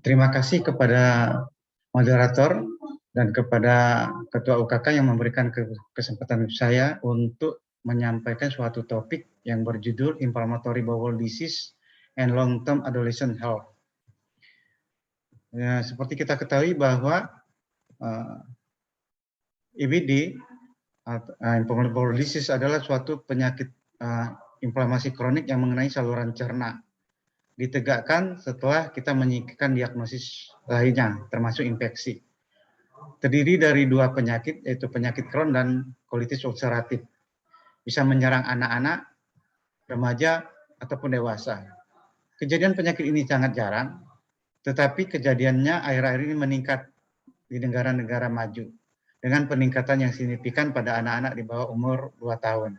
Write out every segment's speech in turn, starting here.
Terima kasih kepada moderator dan kepada Ketua UKK yang memberikan kesempatan saya untuk menyampaikan suatu topik yang berjudul Inflammatory Bowel Disease and Long-Term Adolescent Health. Ya, seperti kita ketahui bahwa IBD, Inflammatory Bowel Disease, adalah suatu penyakit inflamasi kronik yang mengenai saluran cerna. Ditegakkan setelah kita menyingkirkan diagnosis lainnya, termasuk infeksi. Terdiri dari dua penyakit, yaitu penyakit Crohn dan colitis ulceratif. Bisa menyerang anak-anak, remaja, ataupun dewasa. Kejadian penyakit ini sangat jarang, tetapi kejadiannya akhir-akhir ini meningkat di negara-negara maju, dengan peningkatan yang signifikan pada anak-anak di bawah umur 2 tahun.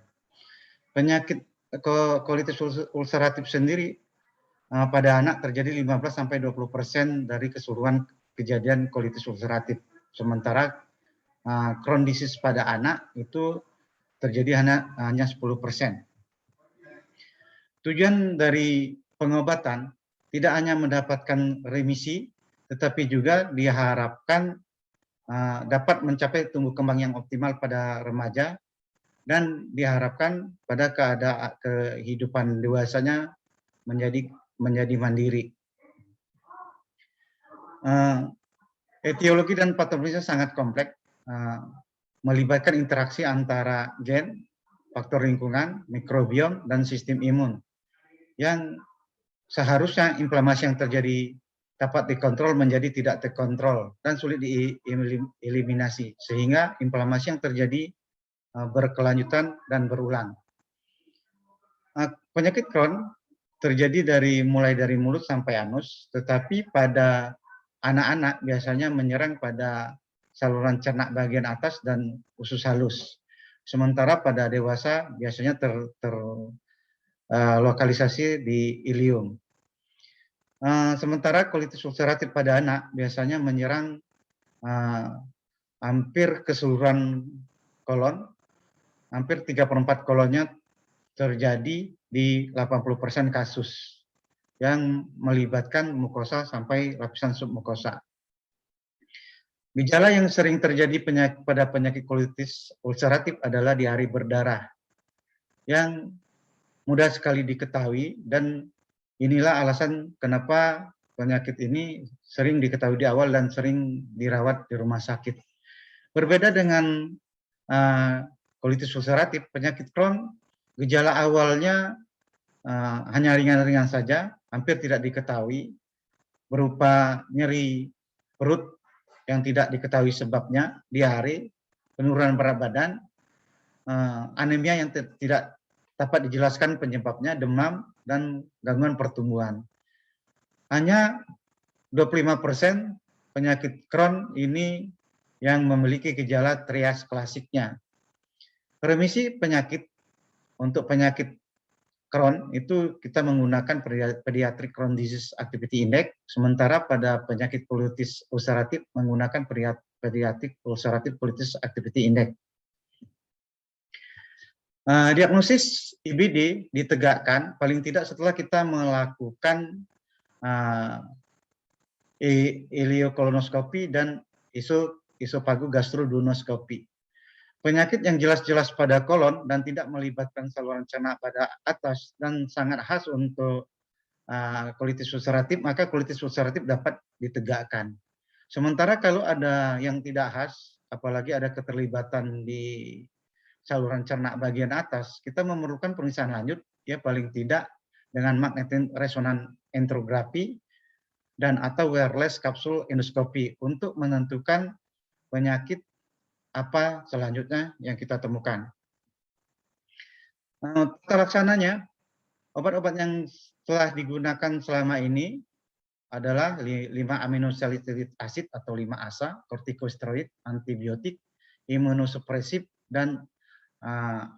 Penyakit colitis ulceratif sendiri pada anak terjadi 15-20% dari keseluruhan kejadian colitis ulceratif. Sementara Crohn disease pada anak itu terjadi hanya 10%. Tujuan dari pengobatan tidak hanya mendapatkan remisi, tetapi juga diharapkan dapat mencapai tumbuh kembang yang optimal pada remaja, dan diharapkan pada kehidupan dewasanya menjadi mandiri. Etiologi dan patologisnya sangat kompleks, melibatkan interaksi antara gen, faktor lingkungan, mikrobiom, dan sistem imun, yang seharusnya inflamasi yang terjadi dapat dikontrol menjadi tidak terkontrol dan sulit dieliminasi, sehingga inflamasi yang terjadi berkelanjutan dan berulang. Penyakit Crohn terjadi mulai dari mulut sampai anus, tetapi pada anak-anak biasanya menyerang pada saluran cerna bagian atas dan usus halus. Sementara pada dewasa biasanya terlokalisasi di ilium. Sementara colitis ulceratif pada anak biasanya menyerang hampir keseluruhan kolon, hampir 3/4 kolonnya terjadi di 80% kasus, yang melibatkan mukosa sampai lapisan submukosa. Gejala yang sering terjadi pada penyakit colitis ulceratif adalah diare berdarah, yang mudah sekali diketahui, dan inilah alasan kenapa penyakit ini sering diketahui di awal dan sering dirawat di rumah sakit. Berbeda dengan colitis ulceratif, penyakit Crohn, gejala awalnya hanya ringan-ringan saja, hampir tidak diketahui, berupa nyeri perut yang tidak diketahui sebabnya, diare, penurunan berat badan, anemia yang tidak dapat dijelaskan penyebabnya, demam, dan gangguan pertumbuhan. Hanya 25% penyakit Crohn ini yang memiliki gejala trias klasiknya. Remisi penyakit untuk penyakit Crohn itu kita menggunakan Pediatric Crohn Disease Activity Index, sementara pada penyakit colitis ulceratif menggunakan Pediatric Ulcerative Colitis Activity Index. Diagnosis IBD ditegakkan paling tidak setelah kita melakukan ileokolonoskopi dan isofagogastroduodenoscopi. Penyakit yang jelas-jelas pada kolon dan tidak melibatkan saluran cerna pada atas dan sangat khas untuk colitis ulceratif, maka colitis ulceratif dapat ditegakkan. Sementara kalau ada yang tidak khas, apalagi ada keterlibatan di saluran cerna bagian atas, kita memerlukan pemeriksaan lanjut, ya paling tidak dengan magnetic resonance enterografi dan atau wireless capsule endoskopi untuk menentukan penyakit apa selanjutnya yang kita temukan. Tata laksananya, obat-obat yang telah digunakan selama ini adalah 5 aminosalicylic acid atau 5-ASA, kortikosteroid, antibiotik, imunosupresif, dan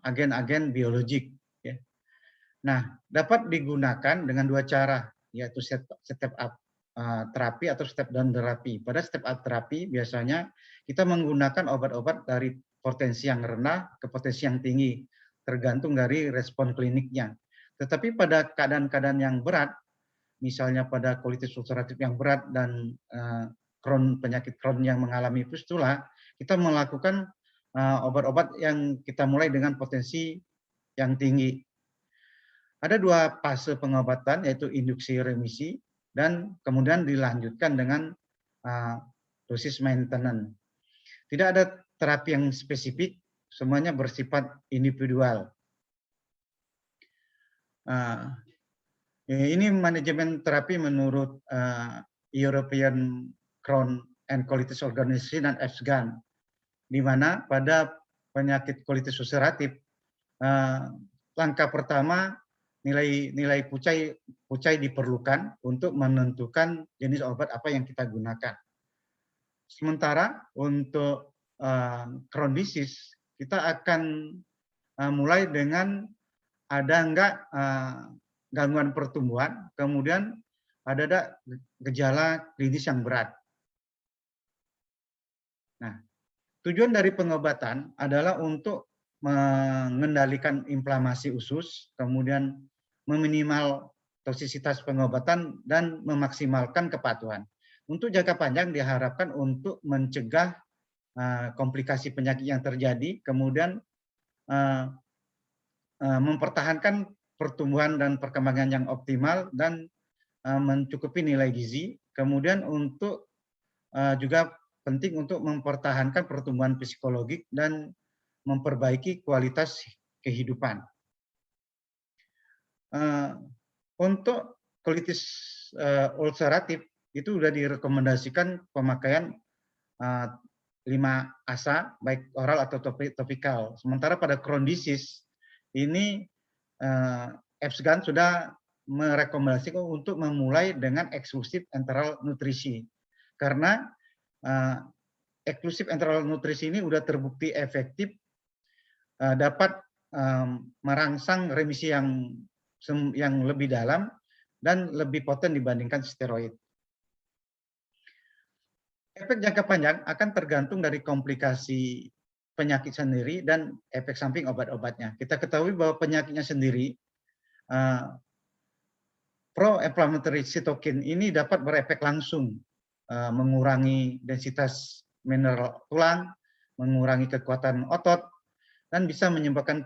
agen-agen biologik. Ya. Nah, dapat digunakan dengan 2 cara, yaitu step up terapi atau step down terapi. Pada step up terapi biasanya kita menggunakan obat-obat dari potensi yang rendah ke potensi yang tinggi, tergantung dari respon kliniknya. Tetapi pada keadaan-keadaan yang berat, misalnya pada colitis ulceratif yang berat dan penyakit Crohn yang mengalami fistula, kita melakukan obat-obat yang kita mulai dengan potensi yang tinggi. Ada 2 fase pengobatan, yaitu induksi remisi dan kemudian dilanjutkan dengan dosis maintenance. Tidak ada terapi yang spesifik, semuanya bersifat individual. Ini manajemen terapi menurut European Crohn and Colitis Organization dan EFSGAN, di mana pada penyakit colitis ulceratif langkah pertama nilai pucai diperlukan untuk menentukan jenis obat apa yang kita gunakan. Sementara untuk Crohn disease kita akan mulai dengan ada enggak gangguan pertumbuhan, kemudian ada gejala klinis yang berat. Nah, tujuan dari pengobatan adalah untuk mengendalikan inflamasi usus, kemudian meminimal toksisitas pengobatan dan memaksimalkan kepatuhan. Untuk jangka panjang diharapkan untuk mencegah komplikasi penyakit yang terjadi, kemudian mempertahankan pertumbuhan dan perkembangan yang optimal dan mencukupi nilai gizi. Kemudian untuk juga penting untuk mempertahankan pertumbuhan psikologik dan memperbaiki kualitas kehidupan. Untuk colitis ulceratif itu sudah direkomendasikan pemakaian 5 ASA, baik oral atau topikal. Sementara pada Crohn disease ini EFSGAN sudah merekomendasikan untuk memulai dengan eksklusif enteral nutrisi, karena eksklusif enteral nutrisi ini sudah terbukti efektif dapat merangsang remisi yang lebih dalam dan lebih poten dibandingkan steroid. Efek jangka panjang akan tergantung dari komplikasi penyakit sendiri dan efek samping obat-obatnya. Kita ketahui bahwa penyakitnya sendiri, pro-inflammatory cytokine ini dapat berefek langsung, mengurangi densitas mineral tulang, mengurangi kekuatan otot, dan bisa menyebabkan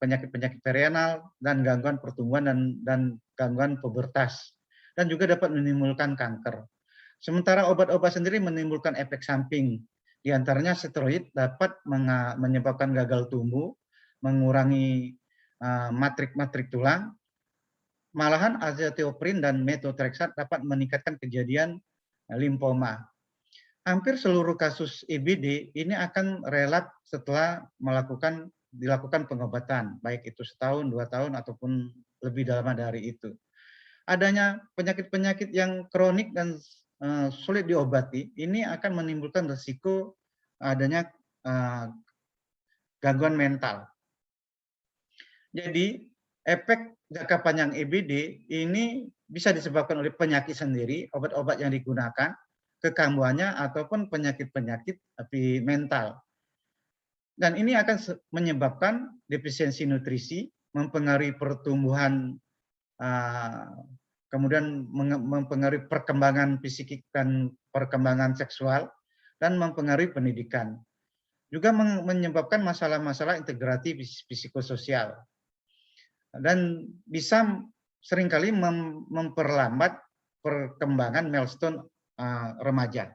penyakit-penyakit perianal dan gangguan pertumbuhan dan gangguan pubertas, dan juga dapat menimbulkan kanker. Sementara obat-obat sendiri menimbulkan efek samping, di antaranya steroid dapat menyebabkan gagal tumbuh, mengurangi matrik tulang, malahan azathioprine dan methotrexate dapat meningkatkan kejadian limfoma. Hampir seluruh kasus EBD ini akan relap setelah dilakukan pengobatan, baik itu 1 tahun, 2 tahun, ataupun lebih lama dari itu. Adanya penyakit-penyakit yang kronik dan sulit diobati, ini akan menimbulkan risiko adanya gangguan mental. Jadi efek jangka panjang EBD ini bisa disebabkan oleh penyakit sendiri, obat-obat yang digunakan, kekambuhannya, ataupun penyakit-penyakit mental. Dan ini akan menyebabkan defisiensi nutrisi, mempengaruhi pertumbuhan, kemudian mempengaruhi perkembangan fisik dan perkembangan seksual, dan mempengaruhi pendidikan. Juga menyebabkan masalah-masalah integratif psikososial. Dan bisa seringkali memperlambat perkembangan milestone remaja.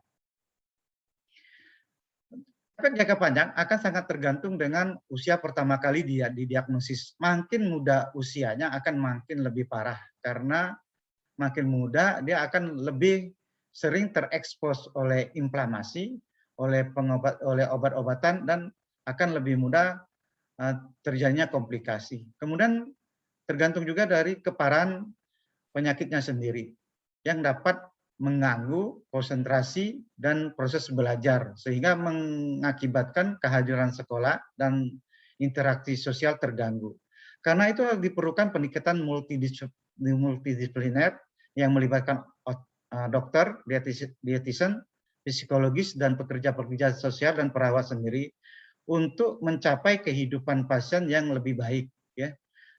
Efek jangka panjang akan sangat tergantung dengan usia pertama kali dia didiagnosis. Makin muda usianya akan makin lebih parah, karena makin muda dia akan lebih sering terekspos oleh inflamasi, oleh obat-obatan, dan akan lebih mudah terjadinya komplikasi. Kemudian tergantung juga dari keparahan penyakitnya sendiri yang dapat mengganggu konsentrasi dan proses belajar, sehingga mengakibatkan kehadiran sekolah dan interaksi sosial terganggu. Karena itu diperlukan pendekatan multidisipliner yang melibatkan dokter, dietitian, psikologis, dan pekerja-pekerja sosial dan perawat sendiri untuk mencapai kehidupan pasien yang lebih baik, ya.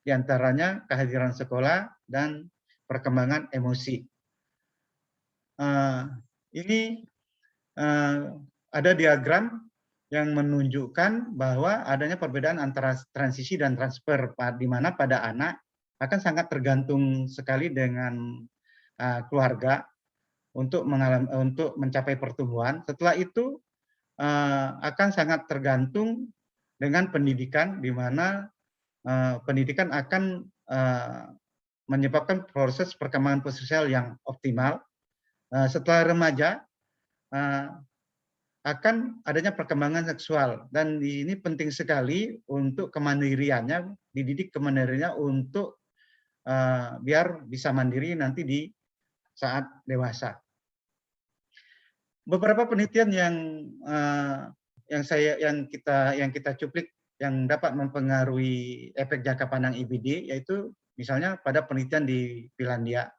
di antaranya kehadiran sekolah dan perkembangan emosi. Ini ada diagram yang menunjukkan bahwa adanya perbedaan antara transisi dan transfer, di mana pada anak akan sangat tergantung sekali dengan keluarga untuk mencapai pertumbuhan. Setelah itu akan sangat tergantung dengan pendidikan, di mana pendidikan akan menyebabkan proses perkembangan sosial yang optimal. Setelah remaja akan adanya perkembangan seksual, dan ini penting sekali untuk kemandiriannya, dididik kemandiriannya untuk biar bisa mandiri nanti di saat dewasa. Beberapa penelitian yang kita cuplik yang dapat mempengaruhi efek jangka pandang IBD, yaitu misalnya pada penelitian di Finlandia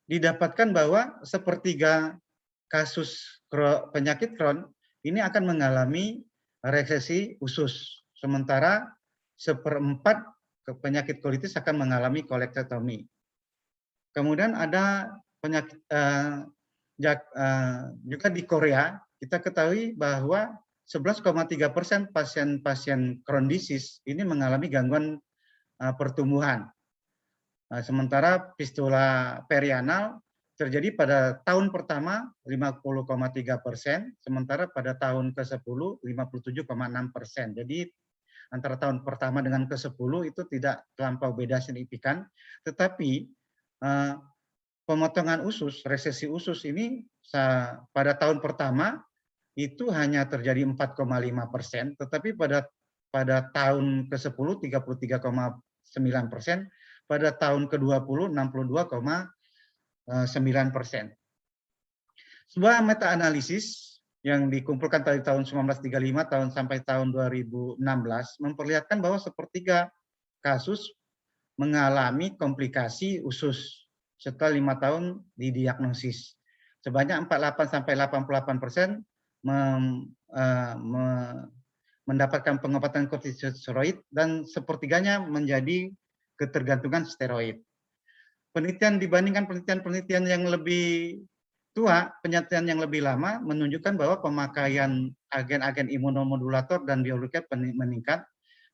didapatkan bahwa sepertiga kasus penyakit Crohn ini akan mengalami resesi usus, sementara seperempat penyakit kolitis akan mengalami kolektomi. Kemudian ada penyakit juga di Korea, kita ketahui bahwa 11,3% pasien-pasien Crohn disease ini mengalami gangguan pertumbuhan. Sementara fistula perianal terjadi pada tahun pertama 50,3%, sementara pada tahun ke-10 57,6%. Jadi antara tahun pertama dengan ke-10 itu tidak terlampau beda signifikan, tetapi pemotongan usus, resesi usus ini pada tahun pertama itu hanya terjadi 4,5%, tetapi pada tahun ke-10 33,9%, pada tahun ke-20 62,9%. Sebuah meta-analisis yang dikumpulkan dari tahun 1935 sampai tahun 2016 memperlihatkan bahwa sepertiga kasus mengalami komplikasi usus setelah 5 tahun didiagnosis. Sebanyak 48 sampai 88% mendapatkan pengobatan kortikosteroid dan sepertiganya menjadi ketergantungan steroid. Penelitian dibandingkan penelitian yang lebih tua, penelitian yang lebih lama menunjukkan bahwa pemakaian agen-agen imunomodulator dan biologika meningkat,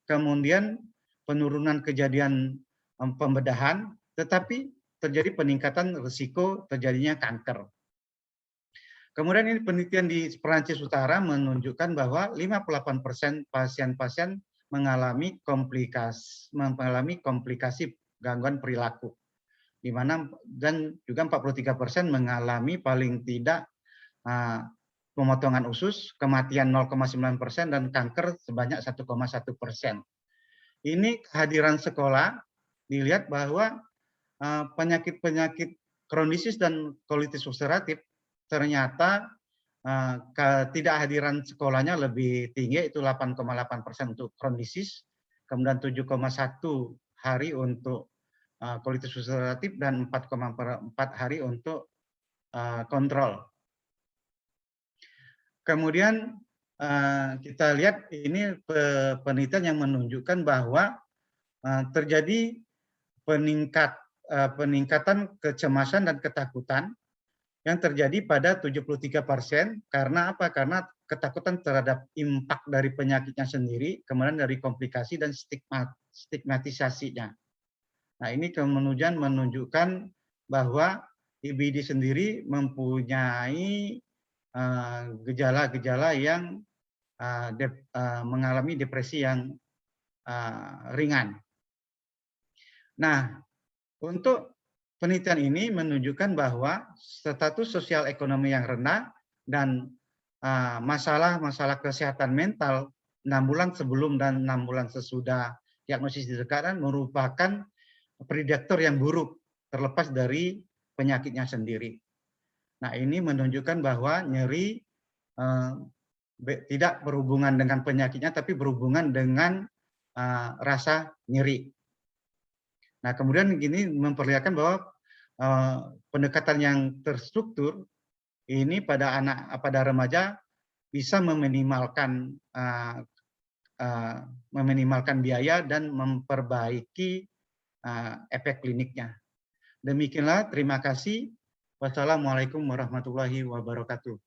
kemudian penurunan kejadian pembedahan, tetapi terjadi peningkatan risiko terjadinya kanker. Kemudian ini penelitian di Perancis Utara menunjukkan bahwa 58% pasien-pasien mengalami komplikasi gangguan perilaku, di mana dan juga 43% mengalami paling tidak pemotongan usus, kematian 0,9% dan kanker sebanyak 1,1%. Ini kehadiran sekolah dilihat bahwa penyakit-penyakit Crohn disease dan colitis ulceratif ternyata ketidakhadiran sekolahnya lebih tinggi, yaitu 8,8% untuk Crohn disease, kemudian 7,1 hari untuk colitis ulceratif dan 4,4 hari untuk kontrol. Kemudian kita lihat ini penelitian yang menunjukkan bahwa terjadi peningkatan kecemasan dan ketakutan yang terjadi pada 73%. Karena apa? Karena ketakutan terhadap impak dari penyakitnya sendiri, kemudian dari komplikasi dan stigmatisasinya. Nah, ini kemudian menunjukkan bahwa IBD sendiri mempunyai gejala-gejala yang mengalami depresi yang ringan. Nah, untuk penelitian ini menunjukkan bahwa status sosial ekonomi yang rendah dan masalah-masalah kesehatan mental 6 bulan sebelum dan 6 bulan sesudah diagnosis didekatkan merupakan prediktor yang buruk terlepas dari penyakitnya sendiri. Nah, ini menunjukkan bahwa nyeri tidak berhubungan dengan penyakitnya, tapi berhubungan dengan rasa nyeri. Nah, kemudian ini memperlihatkan bahwa pendekatan yang terstruktur ini pada remaja bisa meminimalkan meminimalkan biaya dan memperbaiki efek kliniknya. Demikianlah, terima kasih. Wassalamualaikum warahmatullahi wabarakatuh.